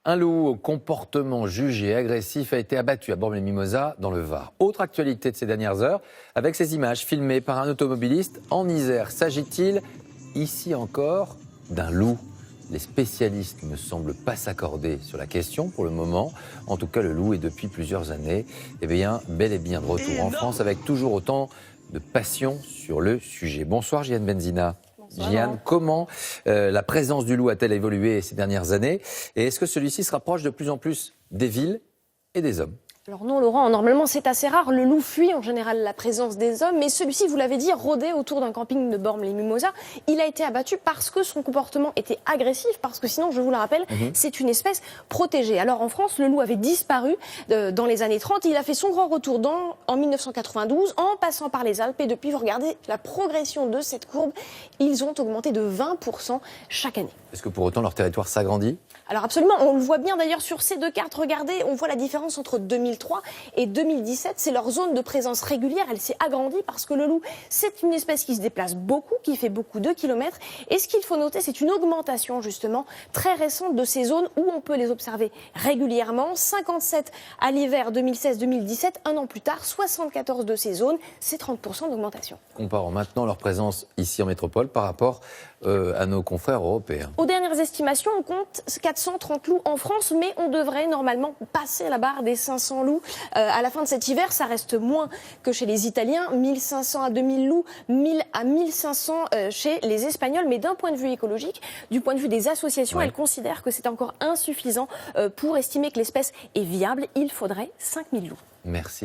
Un loup au comportement jugé agressif a été abattu à Bormes-les-Mimosas, dans le Var. Autre actualité de ces dernières heures, avec ces images filmées par un automobiliste en Isère. S'agit-il, ici encore, d'un loup ? Les spécialistes ne semblent pas s'accorder sur la question pour le moment. En tout cas, le loup est depuis plusieurs années bel et bien de retour en France avec toujours autant de passion sur le sujet. Bonsoir Giane Benzina. Giane, comment la présence du loup a-t-elle évolué ces dernières années? Et est-ce que celui-ci se rapproche de plus en plus des villes et des hommes? Alors non, Laurent, normalement c'est assez rare. Le loup fuit en général la présence des hommes, mais celui-ci, vous l'avez dit, rôdait autour d'un camping de Bormes-les-Mimosas. Il a été abattu parce que son comportement était agressif, parce que sinon, je vous le rappelle, c'est une espèce protégée. Alors en France, le loup avait disparu dans les années 30. Il a fait son grand retour en 1992, en passant par les Alpes. Et depuis, vous regardez la progression de cette courbe, ils ont augmenté de 20% chaque année. Est-ce que pour autant leur territoire s'agrandit? Alors absolument, on le voit bien d'ailleurs sur ces deux cartes. Regardez, on voit la différence entre 2003 et 2017. C'est leur zone de présence régulière, elle s'est agrandie parce que le loup, c'est une espèce qui se déplace beaucoup, qui fait beaucoup de kilomètres. Et ce qu'il faut noter, c'est une augmentation justement très récente de ces zones où on peut les observer régulièrement. 57 à l'hiver 2016-2017, un an plus tard, 74 de ces zones, c'est 30% d'augmentation. Comparons maintenant leur présence ici en métropole par rapport à nos confrères européens. Aux dernières estimations, on compte 430 loups en France, mais on devrait normalement passer la barre des 500 loups. À la fin de cet hiver, ça reste moins que chez les Italiens, 1500 à 2000 loups, 1000 à 1500 chez les Espagnols. Mais d'un point de vue écologique, du point de vue des associations, elles considèrent que c'est encore insuffisant pour estimer que l'espèce est viable. Il faudrait 5000 loups. Merci.